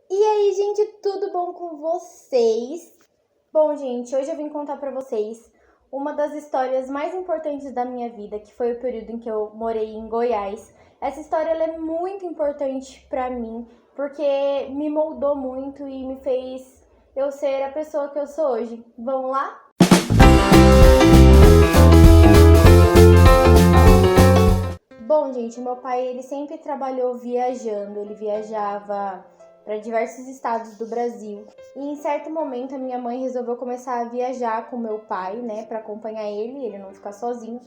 E aí, gente, tudo bom com vocês? Bom, gente, hoje eu vim contar pra vocês uma das histórias mais importantes da minha vida, que foi o período em que eu morei em Goiás. Essa história ela é muito importante pra mim, porque me moldou muito e me fez eu ser a pessoa que eu sou hoje. Vamos lá? Bom, gente, meu pai ele sempre trabalhou viajando, ele viajava para diversos estados do Brasil. E em certo momento a minha mãe resolveu começar a viajar com meu pai, né, para acompanhar ele não ficar sozinho.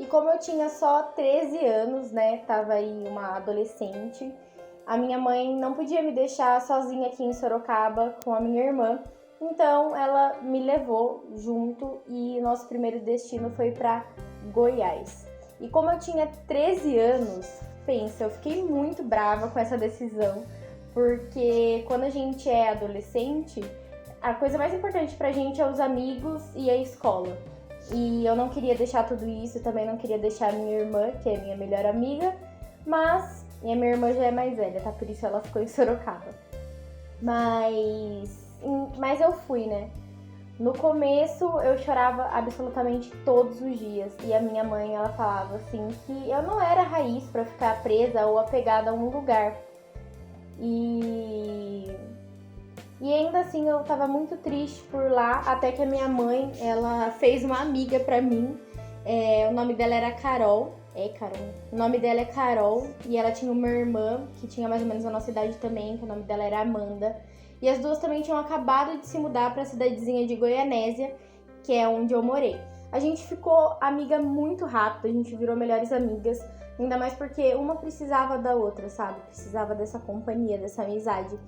E como eu tinha só 13 anos, né, tava aí uma adolescente, a minha mãe não podia me deixar sozinha aqui em Sorocaba com a minha irmã. Então ela me levou junto e nosso primeiro destino foi para Goiás. E como eu tinha 13 anos, pensa, eu fiquei muito brava com essa decisão, porque quando a gente é adolescente, a coisa mais importante pra gente é os amigos e a escola. E eu não queria deixar tudo isso, também não queria deixar a minha irmã, que é minha melhor amiga, mas a minha irmã já é mais velha, tá? Por isso ela ficou em Sorocaba. Mas eu fui, né? No começo eu chorava absolutamente todos os dias e a minha mãe ela falava assim que eu não era raiz para ficar presa ou apegada a um lugar. E ainda assim eu tava muito triste por lá, até que a minha mãe ela fez uma amiga pra mim. O nome dela era Carol. Carol. O nome dela é Carol e ela tinha uma irmã que tinha mais ou menos a nossa idade também, que o nome dela era Amanda. E as duas também tinham acabado de se mudar para a cidadezinha de Goianésia, que é onde eu morei. A gente ficou amiga muito rápido, a gente virou melhores amigas, ainda mais porque uma precisava da outra, sabe? Precisava dessa companhia, dessa amizade.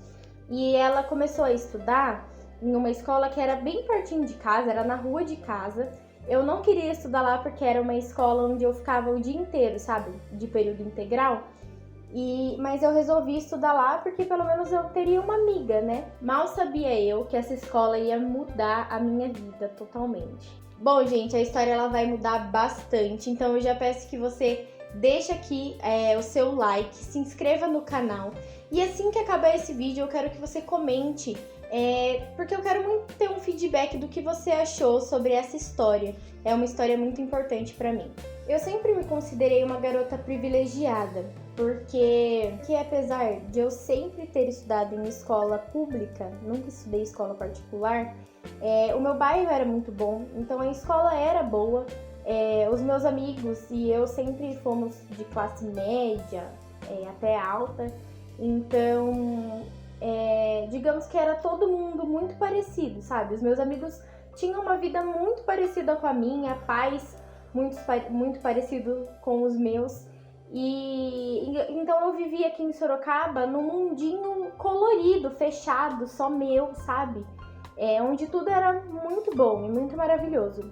E ela começou a estudar em uma escola que era bem pertinho de casa, era na rua de casa. Eu não queria estudar lá porque era uma escola onde eu ficava o dia inteiro, sabe? De período integral. Mas eu resolvi estudar lá porque pelo menos eu teria uma amiga, né? Mal sabia eu que essa escola ia mudar a minha vida totalmente. Bom, gente, a história ela vai mudar bastante, então eu já peço que você deixe aqui o seu like, se inscreva no canal e assim que acabar esse vídeo eu quero que você comente, porque eu quero muito ter um feedback do que você achou sobre essa história. É uma história muito importante pra mim. Eu sempre me considerei uma garota privilegiada, porque apesar de eu sempre ter estudado em escola pública, nunca estudei em escola particular, o meu bairro era muito bom, então a escola era boa, os meus amigos e eu sempre fomos de classe média até alta, então digamos que era todo mundo muito parecido, sabe? Os meus amigos tinham uma vida muito parecida com a minha, pais muito parecido com os meus. E então eu vivia aqui em Sorocaba num mundinho colorido, fechado, só meu, sabe? Onde tudo era muito bom e muito maravilhoso.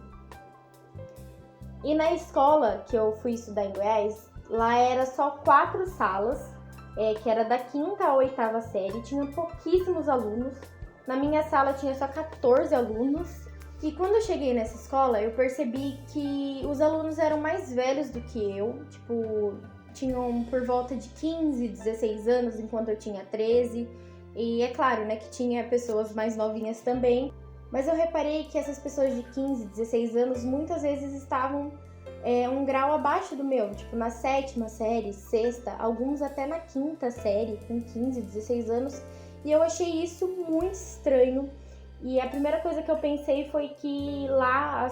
E na escola que eu fui estudar em Goiás, lá era só 4 salas, que era da 5ª à 8ª série, tinha pouquíssimos alunos. Na minha sala tinha só 14 alunos. E quando eu cheguei nessa escola, eu percebi que os alunos eram mais velhos do que eu, tipo, tinham por volta de 15, 16 anos, enquanto eu tinha 13. E é claro, né, que tinha pessoas mais novinhas também. Mas eu reparei que essas pessoas de 15, 16 anos, muitas vezes estavam um grau abaixo do meu, tipo, na 7ª série, 6ª, alguns até na 5ª série, com 15, 16 anos. E eu achei isso muito estranho. E a primeira coisa que eu pensei foi que lá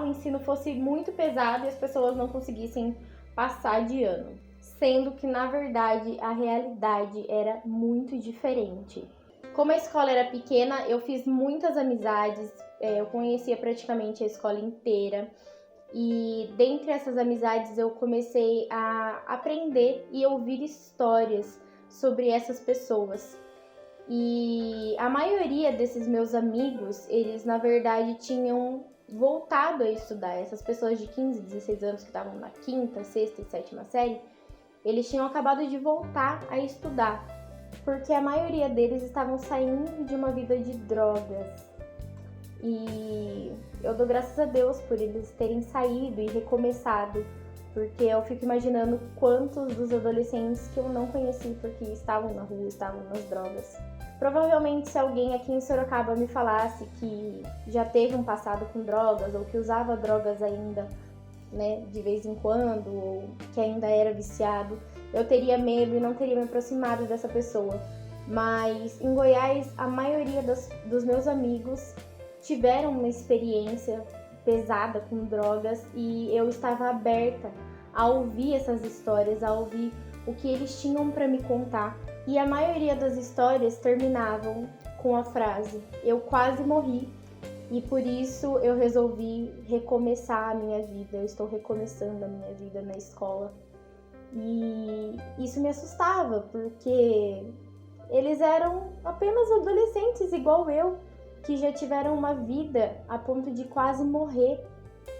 o ensino fosse muito pesado e as pessoas não conseguissem passar de ano. Sendo que, na verdade, a realidade era muito diferente. Como a escola era pequena, eu fiz muitas amizades, eu conhecia praticamente a escola inteira. E dentre essas amizades eu comecei a aprender e ouvir histórias sobre essas pessoas. E a maioria desses meus amigos, eles na verdade tinham voltado a estudar. Essas pessoas de 15, 16 anos que estavam na 5ª, 6ª e 7ª série, eles tinham acabado de voltar a estudar, porque a maioria deles estavam saindo de uma vida de drogas. E eu dou graças a Deus por eles terem saído e recomeçado, porque eu fico imaginando quantos dos adolescentes que eu não conheci porque estavam na rua, estavam nas drogas. Provavelmente, se alguém aqui em Sorocaba me falasse que já teve um passado com drogas ou que usava drogas ainda, né, de vez em quando, ou que ainda era viciado, eu teria medo e não teria me aproximado dessa pessoa. Mas em Goiás, a maioria dos meus amigos tiveram uma experiência pesada com drogas e eu estava aberta a ouvir essas histórias, a ouvir o que eles tinham para me contar. E a maioria das histórias terminavam com a frase: eu quase morri e por isso eu resolvi recomeçar a minha vida, eu estou recomeçando a minha vida na escola. E isso me assustava, porque eles eram apenas adolescentes igual eu, que já tiveram uma vida a ponto de quase morrer,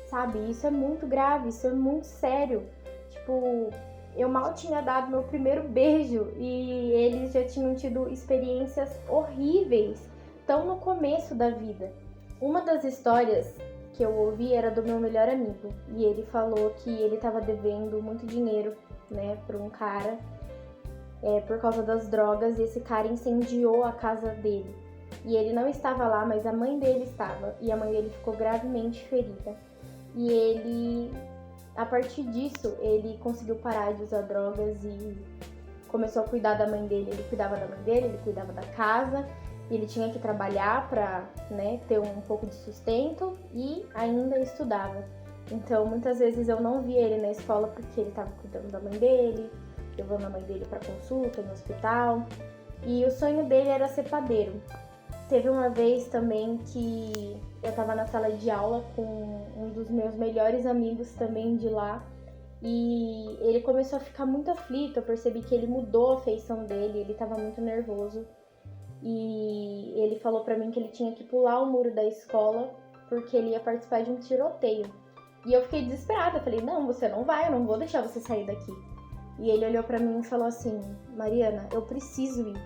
sabe? Isso é muito grave, isso é muito sério. Tipo, eu mal tinha dado meu primeiro beijo e eles já tinham tido experiências horríveis, tão no começo da vida. Uma das histórias que eu ouvi era do meu melhor amigo, e ele falou que ele estava devendo muito dinheiro, né, para um cara, por causa das drogas, e esse cara incendiou a casa dele. E ele não estava lá, mas a mãe dele estava, e a mãe dele ficou gravemente ferida. E ele, a partir disso, ele conseguiu parar de usar drogas e começou a cuidar da mãe dele. Ele cuidava da mãe dele, ele cuidava da casa, e ele tinha que trabalhar para, né, ter um pouco de sustento e ainda estudava. Então, muitas vezes eu não via ele na escola porque ele estava cuidando da mãe dele, levando a mãe dele para consulta no hospital. E o sonho dele era ser padeiro. Teve uma vez também que eu estava na sala de aula com um dos meus melhores amigos também de lá, e ele começou a ficar muito aflito. Eu percebi que ele mudou a feição dele, ele estava muito nervoso, e ele falou pra mim que ele tinha que pular o muro da escola porque ele ia participar de um tiroteio. E eu fiquei desesperada, falei: não, você não vai, eu não vou deixar você sair daqui. E ele olhou pra mim e falou assim: Mariana, eu preciso ir,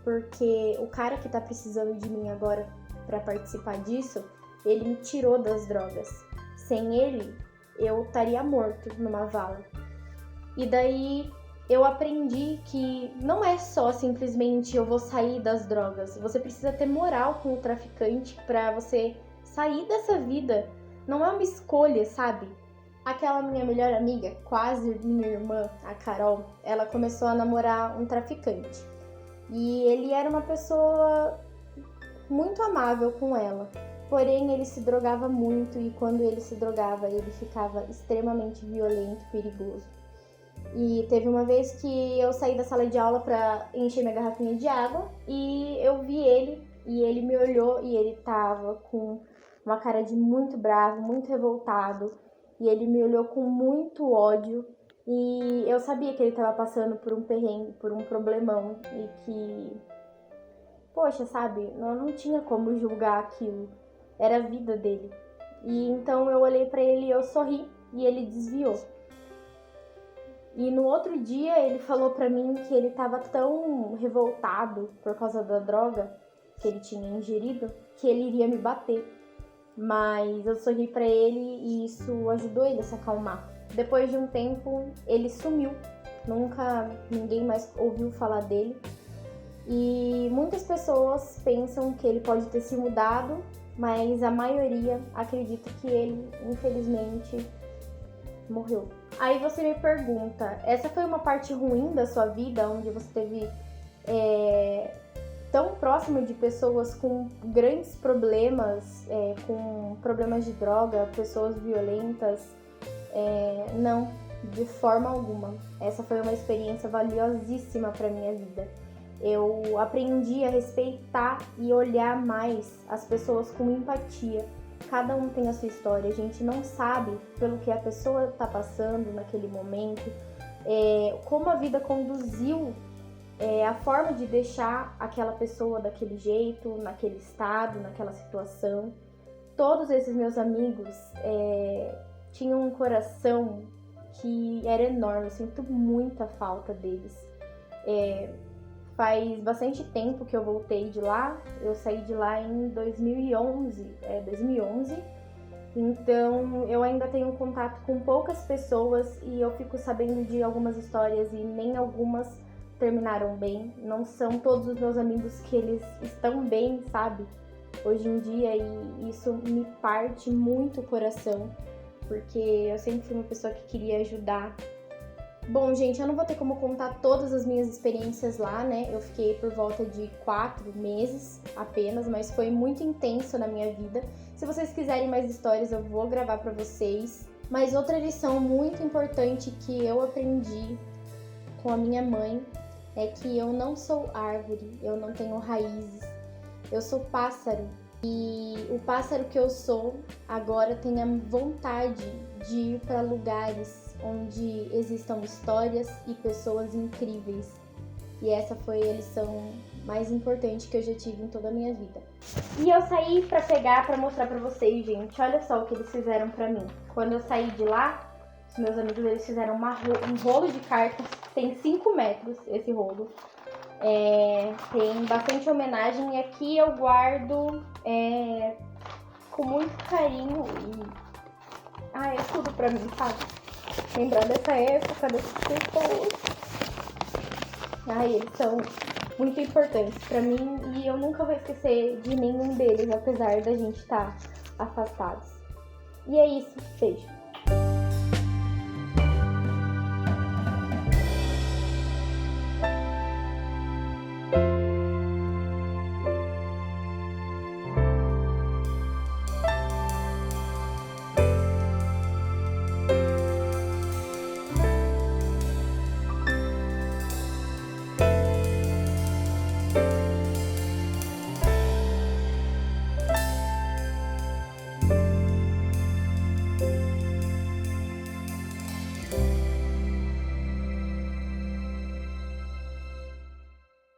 porque o cara que tá precisando de mim agora pra participar disso, ele me tirou das drogas. Sem ele, eu estaria morto numa vala. E daí eu aprendi que não é só simplesmente eu vou sair das drogas. Você precisa ter moral com o traficante pra você sair dessa vida. Não é uma escolha, sabe? Aquela minha melhor amiga, quase minha irmã, a Carol, ela começou a namorar um traficante. E ele era uma pessoa muito amável com ela. Porém, ele se drogava muito, e quando ele se drogava, ele ficava extremamente violento e perigoso. E teve uma vez que eu saí da sala de aula para encher minha garrafinha de água e eu vi ele, e ele me olhou, e ele tava com uma cara de muito bravo, muito revoltado, e ele me olhou com muito ódio, e eu sabia que ele tava passando por um perrengue, por um problemão, e que, poxa, sabe, eu não tinha como julgar aquilo, era a vida dele. E então eu olhei pra ele e eu sorri, e ele desviou. E no outro dia ele falou pra mim que ele tava tão revoltado por causa da droga que ele tinha ingerido, que ele iria me bater. Mas eu sorri pra ele e isso ajudou ele a se acalmar. Depois de um tempo, ele sumiu. Nunca ninguém mais ouviu falar dele. E muitas pessoas pensam que ele pode ter se mudado, mas a maioria acredita que ele, infelizmente, morreu. Aí você me pergunta, essa foi uma parte ruim da sua vida, onde você teve tão próximo de pessoas com grandes problemas, com problemas de droga, pessoas violentas? Não, de forma alguma. Essa foi uma experiência valiosíssima para minha vida. Eu aprendi a respeitar e olhar mais as pessoas com empatia. Cada um tem a sua história, a gente não sabe pelo que a pessoa está passando naquele momento, como a vida conduziu, a forma de deixar aquela pessoa daquele jeito, naquele estado, naquela situação. Todos esses meus amigos tinham um coração que era enorme, eu sinto muita falta deles. Faz bastante tempo que eu voltei de lá, eu saí de lá em 2011, Então eu ainda tenho contato com poucas pessoas e eu fico sabendo de algumas histórias e nem algumas terminaram bem. Não são todos os meus amigos que eles estão bem, sabe? Hoje em dia, e isso me parte muito o coração, porque eu sempre fui uma pessoa que queria ajudar. Bom, gente, eu não vou ter como contar todas as minhas experiências lá, né? Eu fiquei por volta de 4 meses apenas, mas foi muito intenso na minha vida. Se vocês quiserem mais histórias, eu vou gravar pra vocês. Mas outra lição muito importante que eu aprendi com a minha mãe é que eu não sou árvore, eu não tenho raízes, eu sou pássaro. E o pássaro que eu sou agora tem a vontade de ir para lugares onde existam histórias e pessoas incríveis. E essa foi a lição mais importante que eu já tive em toda a minha vida. E eu saí pra pegar, pra mostrar pra vocês, gente. Olha só o que eles fizeram pra mim. Quando eu saí de lá, os meus amigos, eles fizeram um rolo de cartas. Tem 5 metros esse rolo. Tem bastante homenagem. E aqui eu guardo com muito carinho. É tudo pra mim, sabe? Lembrar dessa época, dessas pessoas. Eles são muito importantes pra mim e eu nunca vou esquecer de nenhum deles, apesar da gente estar afastados. E é isso, beijo.